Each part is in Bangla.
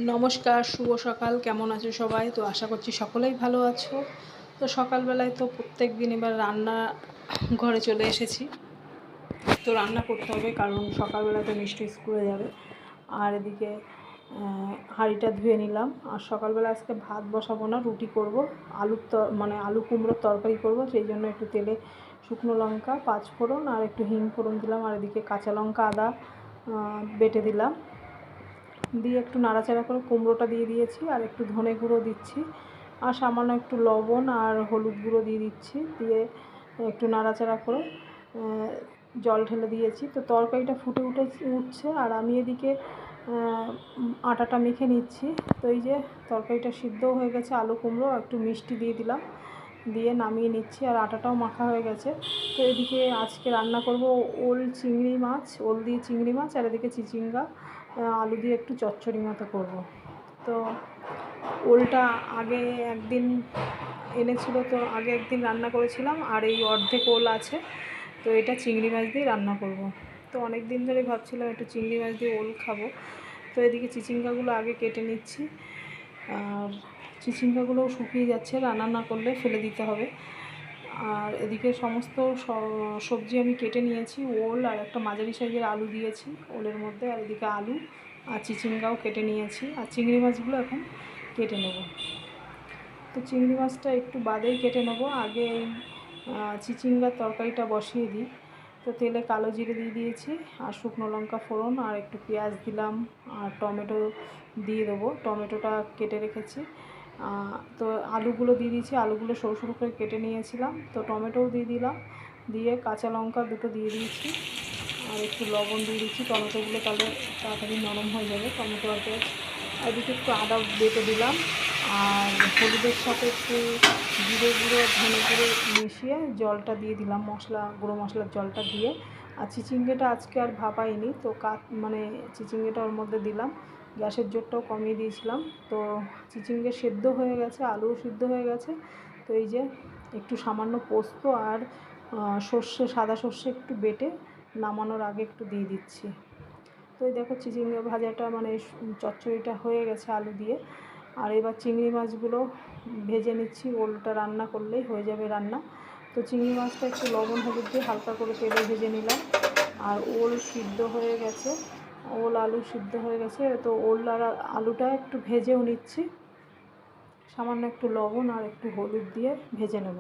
নমস্কার, শুভ সকাল। কেমন আছো সবাই? তো আশা করছি সকলেই ভালো আছো। তো সকালবেলায় তো প্রত্যেক দিন এবার রান্না ঘরে চলে এসেছি। তো রান্না করতে হবে, কারণ সকালবেলা তো মিষ্টি স্কুলে যাবে। আর এদিকে হাঁড়িটা ধুয়ে নিলাম। আর সকালবেলা আজকে ভাত বসাবো না, রুটি করব। আলু কুমড়োর তরকারি করব। সেই জন্য একটু তেলে শুকনো লঙ্কা, পাঁচফোড়ন আর একটু হিং ফোড়ন দিলাম। আর এদিকে কাঁচা লঙ্কা, আদা বেটে দিলাম। দিয়ে একটু নাড়াচাড়া করে কুমড়োটা দিয়ে দিয়েছি। আর একটু ধনে গুঁড়ো দিচ্ছি, আর সামান্য একটু লবণ আর হলুদ গুঁড়ো দিয়ে দিচ্ছি। দিয়ে একটু নাড়াচাড়া করে জল ঢেলে দিয়েছি। তো তরকারিটা ফুটে উঠছে, আর আমি এদিকে আটাটা মেখে নিচ্ছি। তো এই যে তরকারিটা সিদ্ধও হয়ে গেছে, আলু কুমড়ো, একটু মিষ্টি দিয়ে দিলাম, দিয়ে নামিয়ে নিচ্ছি। আর আটাটাও মাখা হয়ে গেছে। তো এদিকে আজকে রান্না করব ওল দিয়ে চিংড়ি মাছ, আর এদিকে চিচিঙ্গা আলু দিয়ে একটু চচ্চড়ি মতো করব। তো ওলটা আগে একদিন এনেছিল, তো আগে একদিন রান্না করেছিলাম, আর এই অর্ধেক ওল আছে। তো এটা চিংড়ি মাছ দিয়ে রান্না করব। তো অনেক দিন ধরে ভাবছিলাম একটু চিংড়ি মাছ দিয়ে ওল খাবো। তো এদিকে চিচিঙ্গাগুলো আগে কেটে নিচ্ছি। আর চিচিঙ্গাগুলোও শুকিয়ে যাচ্ছে, রান্না না করলে ফেলে দিতে হবে। আর এদিকে সমস্ত সবজি আমি কেটে নিয়েছি। ওল আর একটা মাঝারি সাইজের আলু দিয়েছি ওলের মধ্যে। আর এদিকে আলু আর চিচিঙ্গাও কেটে নিয়েছি। আর চিংড়ি মাছগুলো এখন কেটে নেব। তো চিংড়ি মাছটা একটু বাদেই কেটে নেব, আগে এই চিচিঙ্গার তরকারিটা বসিয়ে দিই। তো তেলে কালো জিরে দিয়ে দিয়েছি, আর শুকনো লঙ্কা ফোড়ন, আর একটু পেঁয়াজ দিলাম, আর টমেটো দিয়ে দেবো। টমেটোটা কেটে রেখেছি। তো আলুগুলো দিয়ে দিয়েছি, আলুগুলো সরু সরু করে কেটে নিয়েছিলাম। তো টমেটোও দিয়ে দিলাম, দিয়ে কাঁচা লঙ্কা দুটো দিয়ে দিয়েছি, আর একটু লবণ দিয়ে দিচ্ছি। টমেটোগুলো তাহলে তাড়াতাড়ি নরম হয়ে যাবে, টমেটো আর পেঁয়াজ। আর এদিকে একটু আদা বেটে দিলাম, আর হলুদের সাথে একটু জিরে গুঁড়ো, ধনে গুঁড়ো মিশিয়ে জলটা দিয়ে দিলাম, গুঁড়ো মশলার জলটা দিয়ে। আর চিচিঙ্গাটা আজকে আর ভাপাইনি, তো চিচিঙ্গাটা ওর মধ্যে দিলাম। গ্যাসের জোরটাও কমিয়ে দিয়েছিলাম। তো চিচিঙ্গা সেদ্ধ হয়ে গেছে, আলুও সিদ্ধ হয়ে গেছে। তো এই যে একটু সামান্য পোস্ত আর সাদা সর্ষে একটু বেটে নামানোর আগে একটু দিয়ে দিচ্ছি। তো এই দেখো চিচিঙ্গা ভাজাটা চচ্চড়িটা হয়ে গেছে আলু দিয়ে। আর এবার চিংড়ি মাছগুলো ভেজে নিচ্ছি। ওলটা রান্না করলেই হয়ে যাবে রান্না। তো চিংড়ি মাছটা একটু লবণ হলুদ দিয়ে হালকা করে তেলে ভেজে নিলাম। আর ওল সিদ্ধ হয়ে গেছে, আলু সিদ্ধ হয়ে গেছে। তো ওল আর আলুটা একটু ভেজেও নিচ্ছি, সামান্য একটু লবণ আর একটু হলুদ দিয়ে ভেজে নেব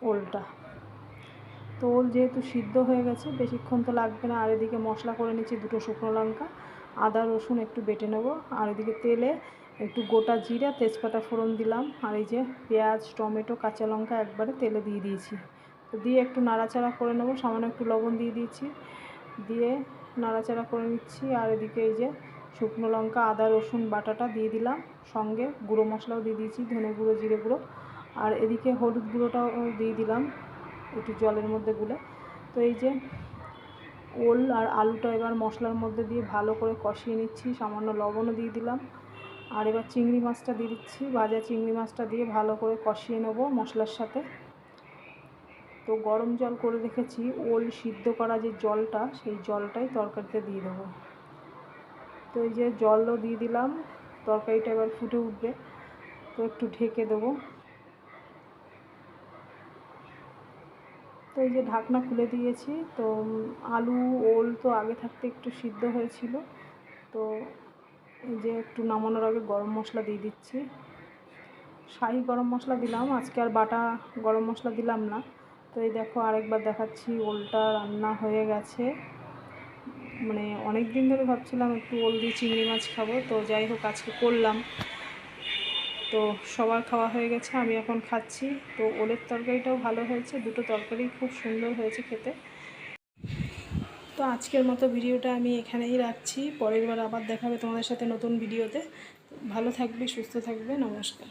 ওলটা। তো ওল যেহেতু সিদ্ধ হয়ে গেছে, বেশিক্ষণ তো লাগবে না। আর এদিকে মশলা করে নিচ্ছি, দুটো শুকনো লঙ্কা, আদা রসুন একটু বেটে নেব। আর এদিকে তেলে একটু গোটা জিরা, তেজপাতা ফোড়ন দিলাম। আর এই যে পেঁয়াজ, টমেটো, কাঁচা লঙ্কা একবারে তেলে দিয়ে দিয়েছি। তো দিয়ে একটু নাড়াচাড়া করে নেব, সামান্য একটু লবণ দিয়ে দিয়েছি, দিয়ে নাড়াচাড়া করে নিচ্ছি। আর এদিকে এই যে শুকনো লঙ্কা, আদা রসুন বাটাটা দিয়ে দিলাম, সঙ্গে গুঁড়ো মশলাও দিয়ে দিয়েছি, ধনে গুঁড়ো, জিরে গুঁড়ো। আর এদিকে হলুদ গুঁড়োটাও দিয়ে দিলাম একটু জলের মধ্যে গুলে। তো এই যে ওল আর আলুটা এবার মশলার মধ্যে দিয়ে ভালো করে কষিয়ে নিচ্ছি, সামান্য লবণও দিয়ে দিলাম। আর এবার চিংড়ি মাছটা দিয়ে দিচ্ছি, ভাজা চিংড়ি মাছটা দিয়ে ভালো করে কষিয়ে নেব মশলার সাথে। তো গরম জল করে রেখেছি, ওল সিদ্ধ করা যে জলটা, সেই জলটাই তরকারিতে দিয়ে দেবো। তো এই যে জলও দিয়ে দিলাম, তরকারিটা এবার ফুটে উঠবে, তো একটু ঢেকে দেবো। তো এই যে ঢাকনা খুলে দিয়েছি। তো আলু ওল তো আগে থাকতে একটু সিদ্ধ হয়েছিল। তো এই যে একটু নামানোর আগে গরম মশলা দিয়ে দিচ্ছি, শাহি গরম মশলা দিলাম, আজকে আর বাটা গরম মশলা দিলাম না। তো এই দেখো আরেকবার দেখাচ্ছি, ওলটা রান্না হয়ে গেছে। অনেক দিন ধরে ভাবছিলাম একটু ওল দিয়ে চিংড়ি মাছ খাবো, তো যাই হোক আজকে করলাম। তো সবার খাওয়া হয়ে গেছে, আমি এখন খাচ্ছি। তো ওলের তরকারিটাও ভালো হয়েছে, দুটো তরকারি খুব সুন্দর হয়েছে খেতে। তো আজকের মতো ভিডিওটা আমি এখানেই রাখছি, পরের বার আবার দেখাবে তোমাদের সাথে নতুন ভিডিওতে। ভালো থাকবে, সুস্থ থাকবে, নমস্কার।